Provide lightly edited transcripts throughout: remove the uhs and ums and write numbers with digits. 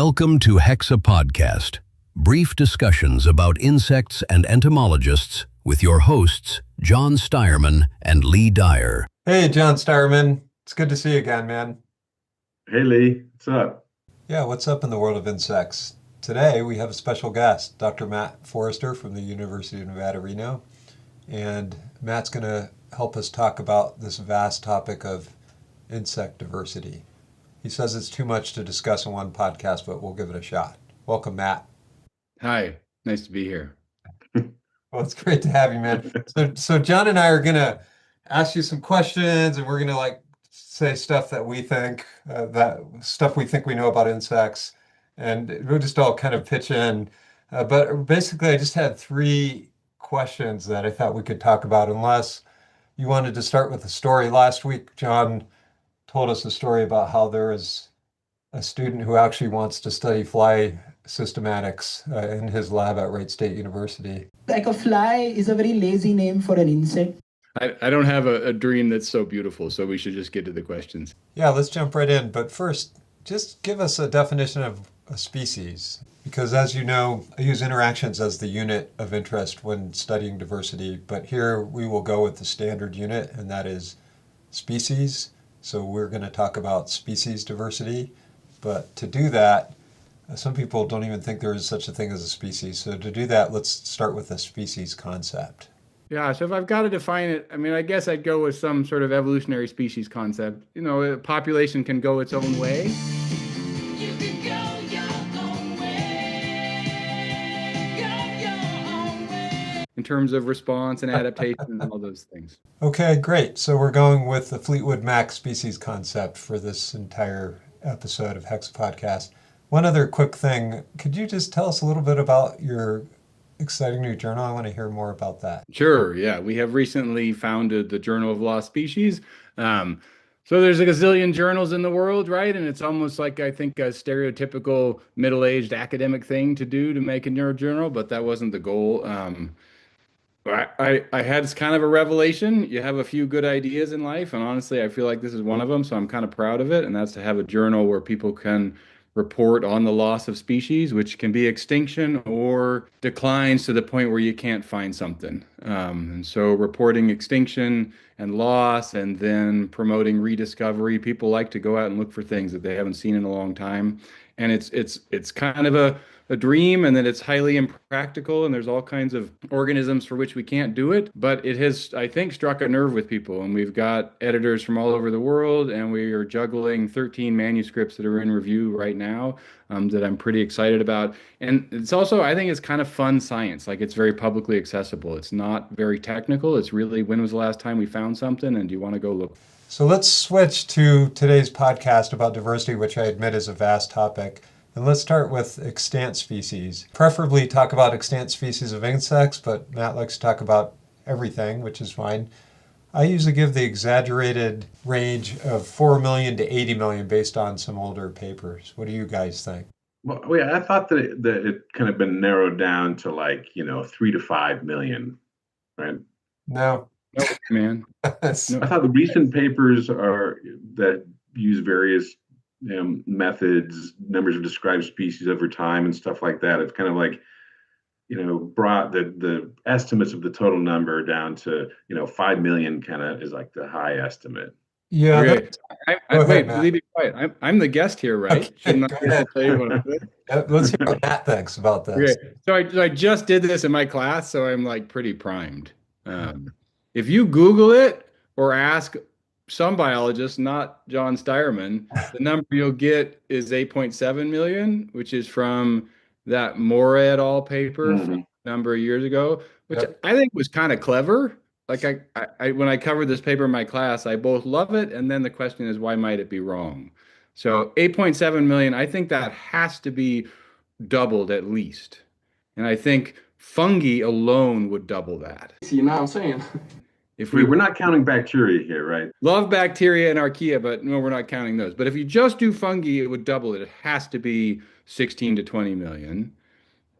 Welcome to Hexapodcast, brief discussions about insects and entomologists with your hosts, John Steyerman and Lee Dyer. Hey, John Steyerman. It's good to see you again, man. Hey, Lee. What's up? Yeah, what's up in the world of insects? Today we have a special guest, Dr. Matt Forrester from the University of Nevada, Reno. And Matt's going to help us talk about this vast topic of insect diversity. He says it's too much to discuss in one podcast, but we'll give it a shot. Welcome, Matt. Hi, nice to be here. Well, it's great to have you, man. So John and I are going to ask you some questions, and we're going to say stuff that we think, we know about insects, and we'll just all kind of pitch in. But basically, I just had three questions that I thought we could talk about, unless you wanted to start with a story. Last week, John told us a story about how there is a student who actually wants to study fly systematics in his lab at Wright State University. Like a fly is a very lazy name for an insect. I don't have a dream that's so beautiful, so we should just get to the questions. Yeah, let's jump right in. But first, just give us a definition of a species. Because as you know, I use interactions as the unit of interest when studying diversity. But here we will go with the standard unit, and that is species. So we're going to talk about species diversity. But to do that, some people don't even think there is such a thing as a species. So to do that, let's start with the species concept. Yeah, so if I've got to define it, I guess I'd go with some sort of evolutionary species concept. You know, a population can go its own way. You can go your own way. Go your own way. In terms of response and adaptation and all those things. Okay, great. So we're going with the Fleetwood Mac species concept for this entire episode of Hexapodcast. One other quick thing, could you just tell us a little bit about your exciting new journal? I want to hear more about that. Sure, yeah. We have recently founded the Journal of Lost Species. So there's a gazillion journals in the world, right? And it's almost like, I think, a stereotypical middle-aged academic thing to do to make a neurojournal, but that wasn't the goal. I had this kind of a revelation. You have a few good ideas in life, and honestly, I feel like this is one of them, so I'm kind of proud of it, and that's to have a journal where people can report on the loss of species, which can be extinction or declines to the point where you can't find something. And so reporting extinction and loss and then promoting rediscovery. People like to go out and look for things that they haven't seen in a long time. And it's kind of a dream, and that it's highly impractical, and there's all kinds of organisms for which we can't do it. But it has, I think, struck a nerve with people, and we've got editors from all over the world, and we are juggling 13 manuscripts that are in review right now that I'm pretty excited about. And it's also, I think it's kind of fun science. Like, it's very publicly accessible. It's not very technical. It's really, when was the last time we found something, and do you want to go look? So let's switch to today's podcast about diversity, which I admit is a vast topic. And let's start with extant species. Preferably talk about extant species of insects, but Matt likes to talk about everything, which is fine. I usually give the exaggerated range of 4 million to 80 million based on some older papers. What do you guys think? Well, yeah, I thought that it kind of been narrowed down to 3 to 5 million, right? No. Nope, man. I thought the recent papers that use various methods, numbers of described species over time and stuff like that. It's kind of brought the estimates of the total number down to, 5 million kind of is like the high estimate. Yeah. Okay. Wait, Please be quiet. I'm the guest here, right? Okay, Shouldn't go I ahead. tell you what I'm doing? Let's hear what Matt thinks about this. Okay. So I just did this in my class, so I'm pretty primed. If you Google it or ask some biologists, not John Steyerman, the number you'll get is 8.7 million, which is from that Mora et al. Paper from a number of years ago, which I think was kind of clever. Like I when I covered this paper in my class, I both love it, and then the question is, why might it be wrong? So 8.7 million, I think that has to be doubled at least. And I think fungi alone would double that. You know what I'm saying? If We're not counting bacteria here, right? love bacteria and archaea, but no, we're not counting those. But if you just do fungi, it would double it. It has to be 16 to 20 million.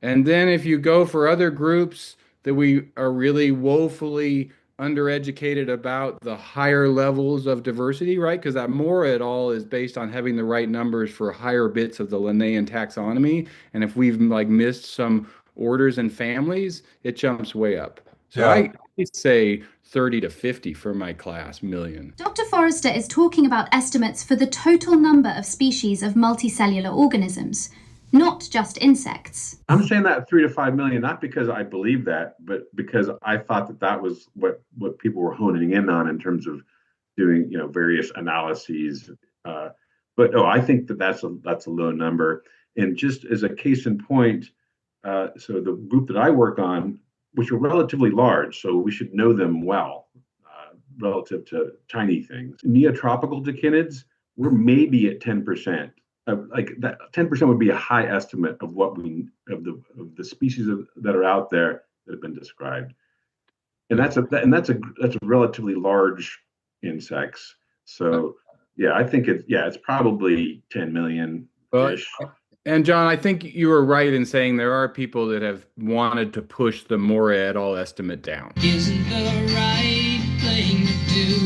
And then if you go for other groups that we are really woefully undereducated about the higher levels of diversity, right? Because that Moore et al. Is based on having the right numbers for higher bits of the Linnaean taxonomy. And if we've like missed some orders and families, it jumps way up. So Yeah. I say 30 to 50 for my class million. Dr. Forrester is talking about estimates for the total number of species of multicellular organisms, not just insects. I'm saying that 3 to 5 million, not because I believe that, but because I thought that that was what people were honing in on in terms of doing, various analyses. But no, I think that that's a low number. And just as a case in point, so the group that I work on, which are relatively large, so we should know them well relative to tiny things. Neotropical tachinids, we're maybe at 10%. Like that 10% would be a high estimate of what we of the species that are out there that have been described, and that's a relatively large insects. So yeah, I think it's probably 10 million ish. And John, I think you were right in saying there are people that have wanted to push the Moore et al. Estimate down. Isn't the right thing to do?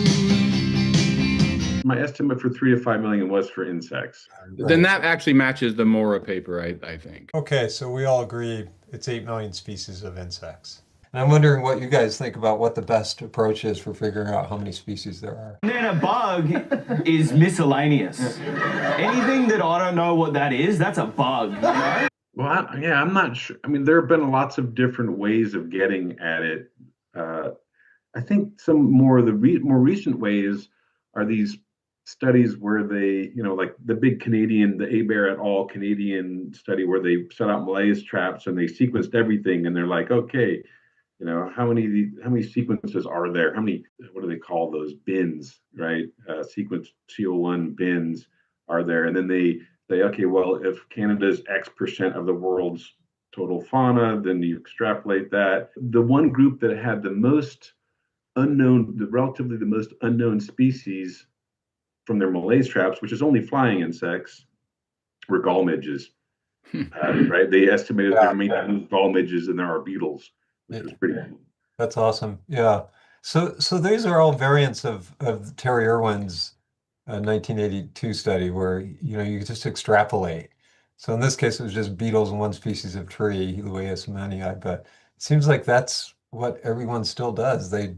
My estimate for 3 to 5 million was for insects. Then that actually matches the Mora paper, I think. Okay, so we all agree it's 8 million species of insects. And I'm wondering what you guys think about what the best approach is for figuring out how many species there are. And then a bug is miscellaneous. Anything that I don't know what that is, that's a bug. You know? Well, I'm not sure. I mean, there have been lots of different ways of getting at it. I think some more of the more recent ways are these studies where they, like the big Canadian, the Hebert et al. Canadian study where they set out malaise traps and they sequenced everything, and they're like, okay, how many sequences are there? How many, what do they call those bins, right? Sequence CO1 bins are there? And then they say, okay, well, if Canada's X% of the world's total fauna, then you extrapolate that. The one group that had the most unknown, relatively the most unknown species from their malaise traps, which is only flying insects, were gall midges. Right? They estimated there may be gall midges and there are beetles, which was pretty cool. That's awesome. Yeah. So these are all variants of Terry Irwin's 1982 study where you just extrapolate. So in this case, it was just beetles and one species of tree, Lueus mannii. But it seems like that's what everyone still does. They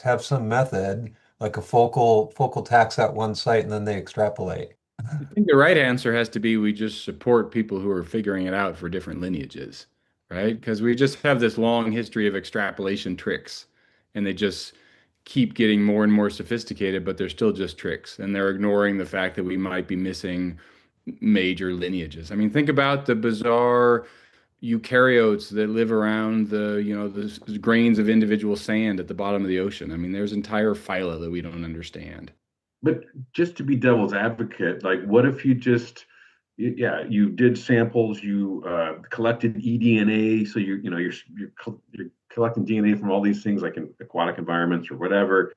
have some method, like a focal tax at one site, and then they extrapolate. I think the right answer has to be we just support people who are figuring it out for different lineages, right? Because we just have this long history of extrapolation tricks, and they just keep getting more and more sophisticated, but they're still just tricks, and they're ignoring the fact that we might be missing major lineages. I mean, think about the bizarre eukaryotes that live around the grains of individual sand at the bottom of the ocean. I mean, there's entire phyla that we don't understand. But just to be devil's advocate, like what if you just, you did samples, you collected eDNA, so you're collecting DNA from all these things like in aquatic environments or whatever.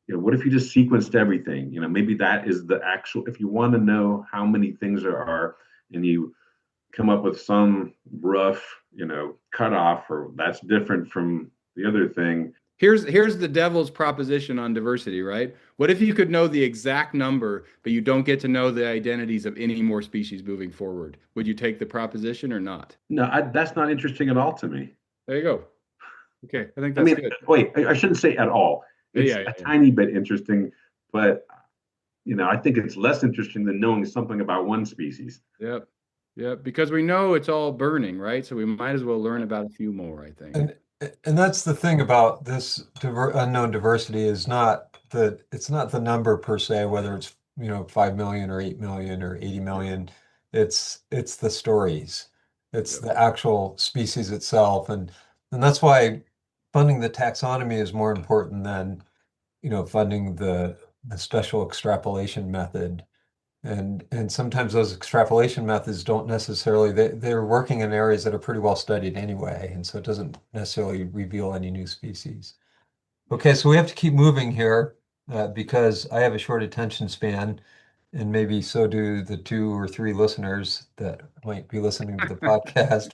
What if you just sequenced everything? Maybe that is the actual, if you want to know how many things there are and you come up with some rough, cutoff, or that's different from the other thing. Here's the devil's proposition on diversity, right? What if you could know the exact number, but you don't get to know the identities of any more species moving forward? Would you take the proposition or not? No, that's not interesting at all to me. There you go. Okay, I think that's good. Wait, I shouldn't say at all. It's a tiny bit interesting, but I think it's less interesting than knowing something about one species. Yep. Yeah, because we know it's all burning, right? So we might as well learn about a few more, I think. And that's the thing about this unknown diversity is it's not the number per se, whether it's 5 million or 8 million or 80 million. It's the stories. It's the actual species itself, and that's why funding the taxonomy is more important than funding the special extrapolation method. And sometimes those extrapolation methods don't necessarily, they're working in areas that are pretty well studied anyway, and so it doesn't necessarily reveal any new species. Okay, so we have to keep moving here because I have a short attention span, and maybe so do the 2 or 3 listeners that might be listening to the podcast.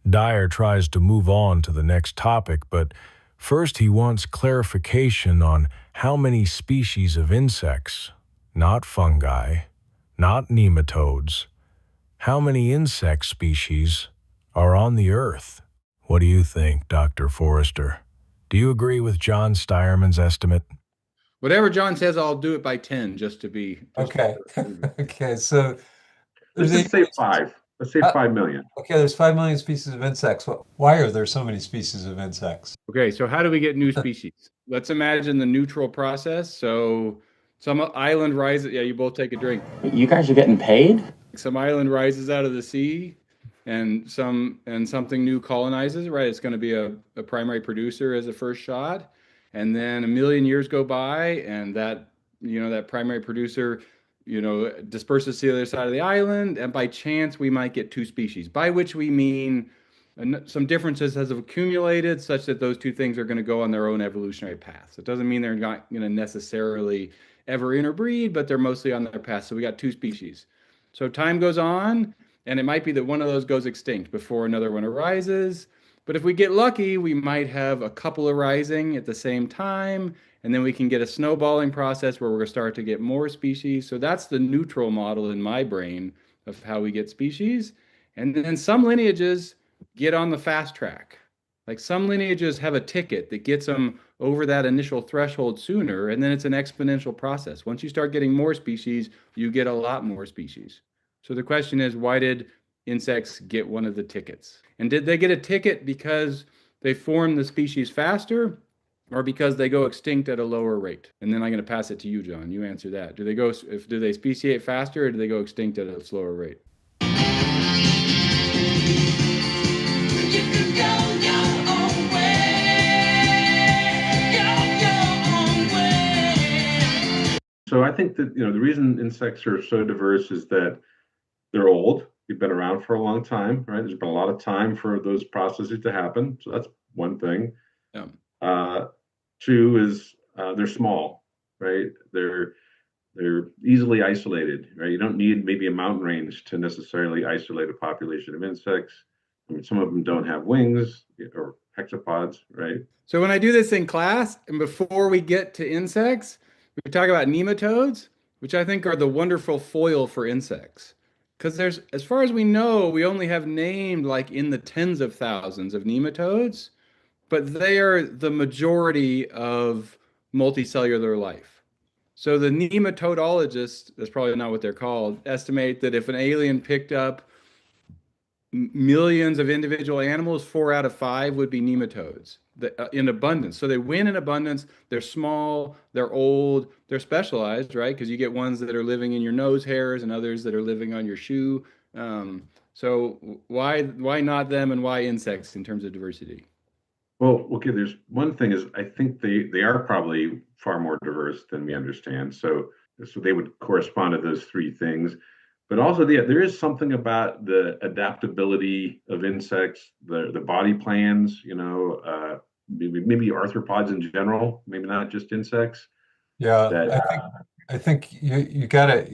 Dyer tries to move on to the next topic, but First, he wants clarification on how many species of insects, not fungi, not nematodes, how many insect species are on the Earth. What do you think, Dr. Forrester? Do you agree with John Steierman's estimate? Whatever John says, I'll do it by 10 just to be. Okay. Okay. So Let's just say 5. Let's say 5 million. Okay, there's 5 million species of insects. Why are there so many species of insects? Okay, so how do we get new species? Let's imagine the neutral process. So some island rises. Yeah, you both take a drink. You guys are getting paid? Some island rises out of the sea, and something new colonizes. Right, it's going to be a primary producer as a first shot, and then a million years go by, and that primary producer disperses to the other side of the island, and by chance we might get two species, by which we mean some differences have accumulated such that those two things are going to go on their own evolutionary paths. It doesn't mean they're not going to necessarily ever interbreed, but they're mostly on their path. So we got two species. So time goes on, and it might be that one of those goes extinct before another one arises. But if we get lucky, we might have a couple arising at the same time, and then we can get a snowballing process where we're going to start to get more species. So that's the neutral model in my brain of how we get species. And then some lineages get on the fast track. Like some lineages have a ticket that gets them over that initial threshold sooner, and then it's an exponential process. Once you start getting more species, you get a lot more species. So the question is, why did insects get one of the tickets? And did they get a ticket because they form the species faster, or because they go extinct at a lower rate? And then I'm going to pass it to you, John. You answer that. Do they speciate faster, or do they go extinct at a slower rate? So I think that the reason insects are so diverse is that they're old. They've been around for a long time, right? There's been a lot of time for those processes to happen. So that's one thing. Yeah. Two is they're small, right? They're easily isolated, right? You don't need maybe a mountain range to necessarily isolate a population of insects. I mean, some of them don't have wings or hexapods, right? So when I do this in class, and before we get to insects, we talk about nematodes, which I think are the wonderful foil for insects. Because as far as we know, we only have named like in the tens of thousands of nematodes, but they are the majority of multicellular life. So the nematodologists, that's probably not what they're called, estimate that if an alien picked up millions of individual animals, 4 out of 5 would be nematodes in abundance. So they win in abundance. They're small, they're old, they're specialized, right? Because you get ones that are living in your nose hairs and others that are living on your shoe. So why not them, and why insects in terms of diversity? Well, okay, there's one thing is I think they are probably far more diverse than we understand. So they would correspond to those three things. But also there is something about the adaptability of insects, the body plans, maybe arthropods in general, maybe not just insects. Yeah, I think you gotta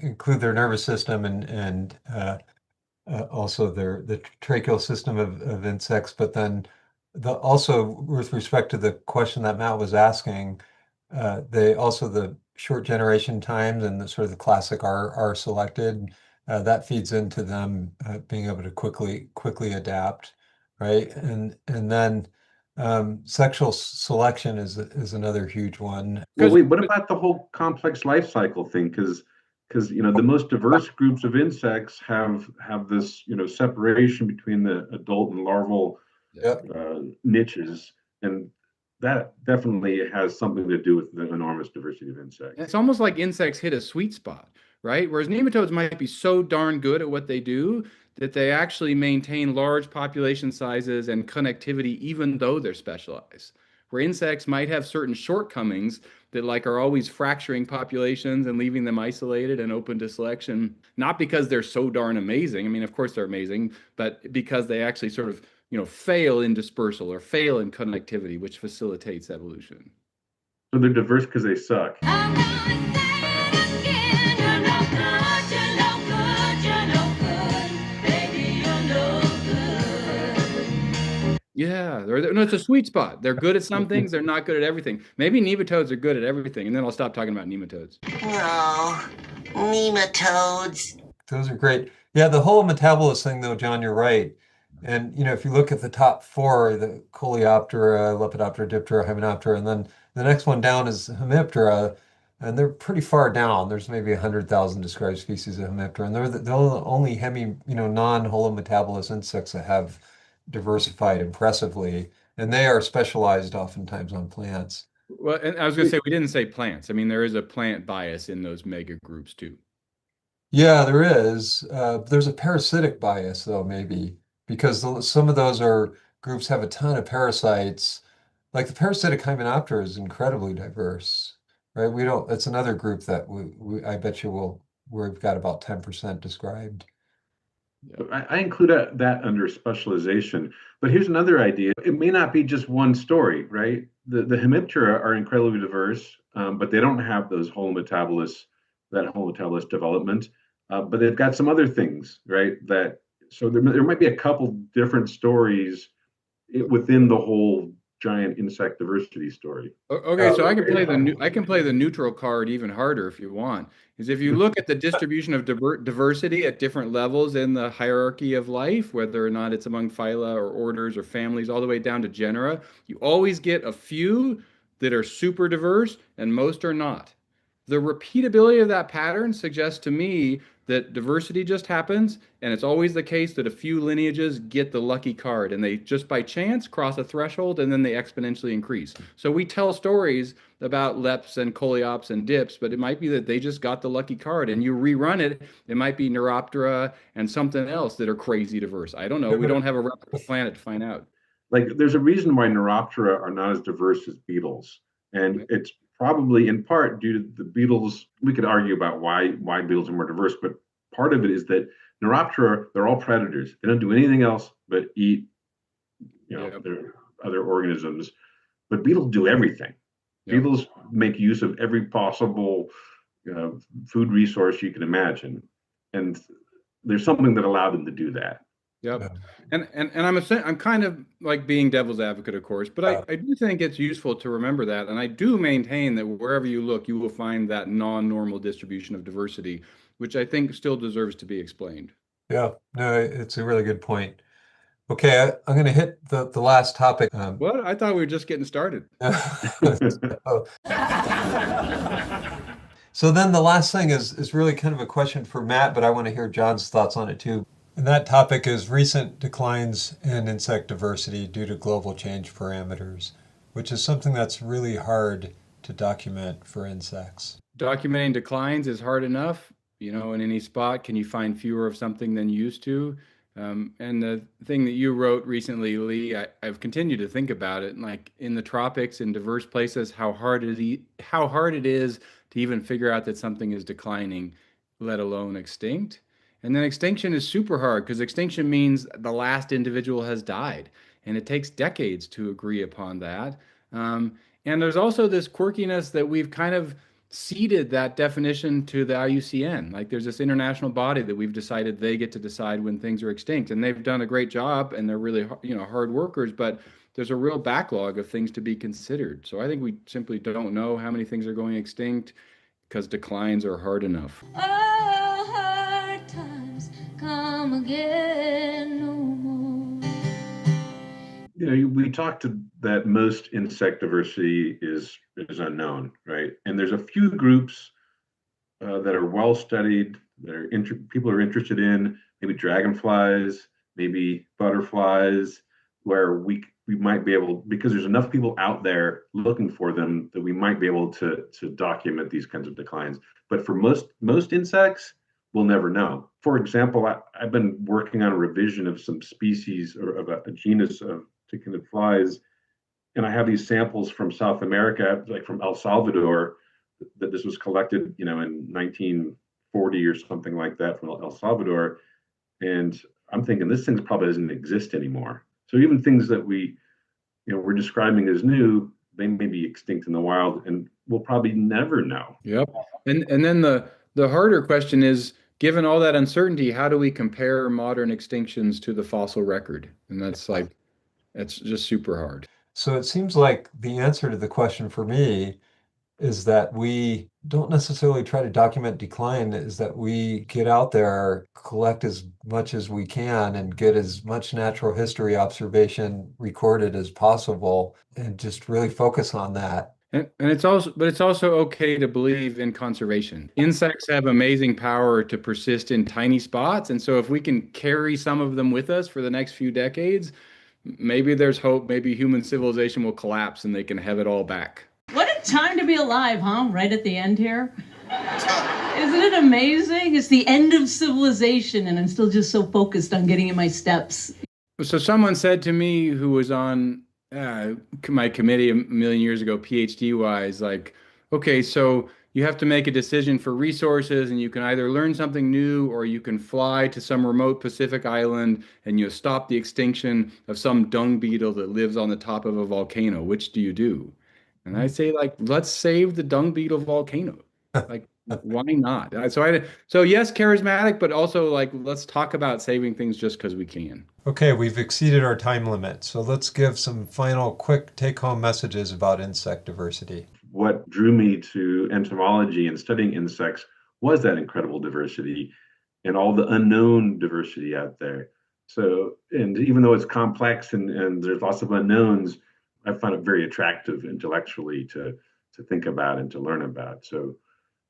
include their nervous system and also the tracheal system of insects, but then also with respect to the question that Matt was asking, the short generation times and the sort of the classic are selected. That feeds into them being able to quickly adapt, right? And then sexual selection is another huge one. Well, wait, what about the whole complex life cycle thing? Because the most diverse groups of insects have this separation between the adult and larval niches, and that definitely has something to do with the enormous diversity of insects. It's almost like insects hit a sweet spot, right? Whereas nematodes might be so darn good at what they do that they actually maintain large population sizes and connectivity even though they're specialized. Where insects might have certain shortcomings that are always fracturing populations and leaving them isolated and open to selection, not because they're so darn amazing. I mean, of course they're amazing, but because they actually sort of fail in dispersal or fail in connectivity, which facilitates evolution. So they're diverse because they suck. Yeah, no, it's a sweet spot. They're good at some things, they're not good at everything. Maybe nematodes are good at everything, and then I'll stop talking about nematodes. No, nematodes. Those are great. Yeah, the whole metabolist thing, though, John, you're right. And if you look at the top four, the Coleoptera, Lepidoptera, Diptera, Hymenoptera, and then the next one down is Hemiptera, and they're pretty far down. There's maybe 100,000 described species of Hemiptera, and they're the only non-holometabolous insects that have diversified impressively, and they are specialized oftentimes on plants. Well, and I was going to say, we didn't say plants. I mean, there is a plant bias in those mega groups too. Yeah, there is. There's a parasitic bias, though, maybe, because some of those groups have a ton of parasites. Like the parasitic Hymenoptera is incredibly diverse, right? It's another group that I bet you we've got about 10% described. I include that under specialization. But here's another idea. It may not be just one story, right? The Hemiptera are incredibly diverse, but they don't have that whole metabolist development. But they've got some other things, right? So there might be a couple different stories within the whole giant insect diversity story. Okay, so I can play the neutral card even harder if you want. Is if you look at the distribution of diversity at different levels in the hierarchy of life, whether or not it's among phyla or orders or families, all the way down to genera, you always get a few that are super diverse and most are not. The repeatability of that pattern suggests to me that diversity just happens, and it's always the case that a few lineages get the lucky card, and they just by chance cross a threshold, and then they exponentially increase. So we tell stories about leps and coleops and dips, but it might be that they just got the lucky card, and you rerun it, it might be Neuroptera and something else that are crazy diverse. I don't know. We don't have a replicable planet to find out. Like, there's a reason why Neuroptera are not as diverse as beetles, and it's probably in part due to the beetles. We could argue about why beetles are more diverse, but part of it is that Neuroptera, they're all predators. They don't do anything else but eat, their other organisms. But beetles do everything. Yep. Beetles make use of every possible food resource you can imagine, and there's something that allowed them to do that. Yep. And I'm kind of like being devil's advocate, of course, but I do think it's useful to remember that. And I do maintain that wherever you look, you will find that non-normal distribution of diversity, which I think still deserves to be explained. Yeah, no, it's a really good point. Okay, I'm going to hit the last topic. What? I thought we were just getting started. So then the last thing is really kind of a question for Matt, but I want to hear John's thoughts on it too. And that topic is recent declines in insect diversity due to global change parameters, which is something that's really hard to document for insects. Documenting declines is hard enough. In any spot, can you find fewer of something than you used to? And the thing that you wrote recently, Lee, I've continued to think about it. Like in the tropics, in diverse places, how hard it is to even figure out that something is declining, let alone extinct. And then extinction is super hard because extinction means the last individual has died, and it takes decades to agree upon that. And there's also this quirkiness that we've kind of ceded that definition to the IUCN. Like there's this international body that we've decided they get to decide when things are extinct, and they've done a great job, and they're really hard workers, but there's a real backlog of things to be considered. So I think we simply don't know how many things are going extinct because declines are hard enough. Hard times come again no more. We talked that most insect diversity is unknown, right? And there's a few groups that are well studied, that people are interested in, maybe dragonflies, maybe butterflies, where we might be able, because there's enough people out there looking for them, that we might be able to document these kinds of declines. But for most insects, we'll never know. For example, I've been working on a revision of some species or of a genus of tachinid flies, and I have these samples from South America, like from El Salvador, that this was collected, in 1940 or something like that from El Salvador. And I'm thinking this thing probably doesn't exist anymore. So even things that we're describing as new, they may be extinct in the wild, and we'll probably never know. Yep. And then the harder question is, given all that uncertainty, how do we compare modern extinctions to the fossil record? And that's like It's just super hard. So it seems like the answer to the question for me is that we don't necessarily try to document decline, is that we get out there, collect as much as we can, and get as much natural history observation recorded as possible, and just really focus on that. And it's also okay to believe in conservation. Insects have amazing power to persist in tiny spots, and so if we can carry some of them with us for the next few decades, maybe there's hope. Maybe human civilization will collapse and they can have it all back. What a time to be alive, huh? Right at the end here. Isn't it amazing? It's the end of civilization, and I'm still just so focused on getting in my steps. So someone said to me who was on my committee a million years ago, PhD wise, like, okay, so you have to make a decision for resources, and you can either learn something new or you can fly to some remote Pacific island and you stop the extinction of some dung beetle that lives on the top of a volcano. Which do you do? And I say, like, let's save the dung beetle volcano. Like, why not? So yes, charismatic, but also like, let's talk about saving things just because we can. Okay, we've exceeded our time limit, so let's give some final quick take-home messages about insect diversity. What drew me to entomology and studying insects was that incredible diversity and all the unknown diversity out there. So, and even though it's complex and there's lots of unknowns, I find it very attractive intellectually to think about and to learn about. So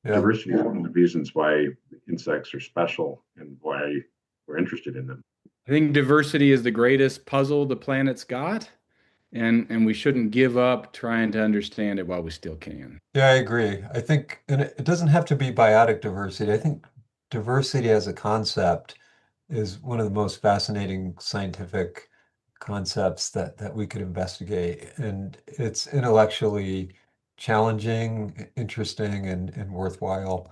diversity is one of the reasons why insects are special and why we're interested in them. I think diversity is the greatest puzzle the planet's got, and we shouldn't give up trying to understand it while we still can. Yeah, I agree. I think, and it doesn't have to be biotic diversity. I think diversity as a concept is one of the most fascinating scientific concepts that we could investigate. And it's intellectually challenging, interesting, and worthwhile.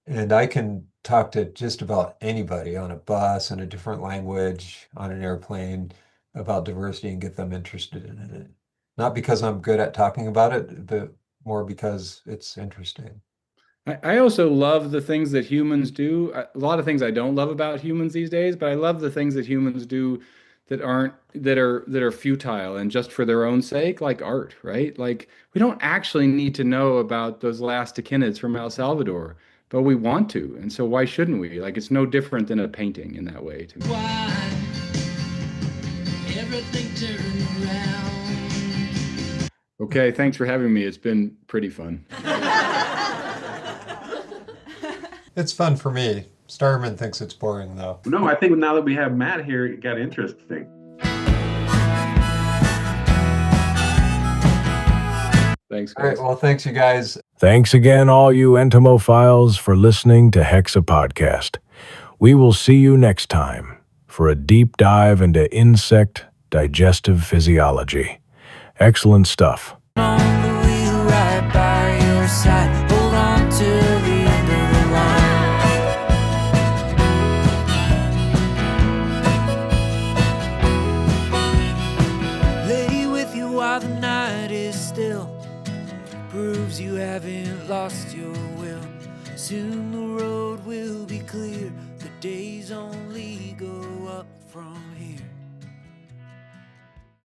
And I can talk to just about anybody on a bus, in a different language, on an airplane about diversity and get them interested in it. Not because I'm good at talking about it, but more because it's interesting. I also love the things that humans do. A lot of things I don't love about humans these days, but I love the things that humans do that are futile and just for their own sake, like art, right? Like, we don't actually need to know about those last echinids from El Salvador, but we want to. And so why shouldn't we? Like, it's no different than a painting in that way to me. Why everything turned around. Okay, thanks for having me. It's been pretty fun. It's fun for me. Starman thinks it's boring, though. No, I think now that we have Matt here, it got interesting. Thanks, guys. All right, well, thanks, you guys. Thanks again, all you entomophiles, for listening to Hexapodcast. We will see you next time for a deep dive into insect digestive physiology. Excellent stuff. On the wheel right by your side. Hold on to the end of the line. Lay with you while the night is still. Proves you haven't lost your will. Soon the road will be clear. The days only go up from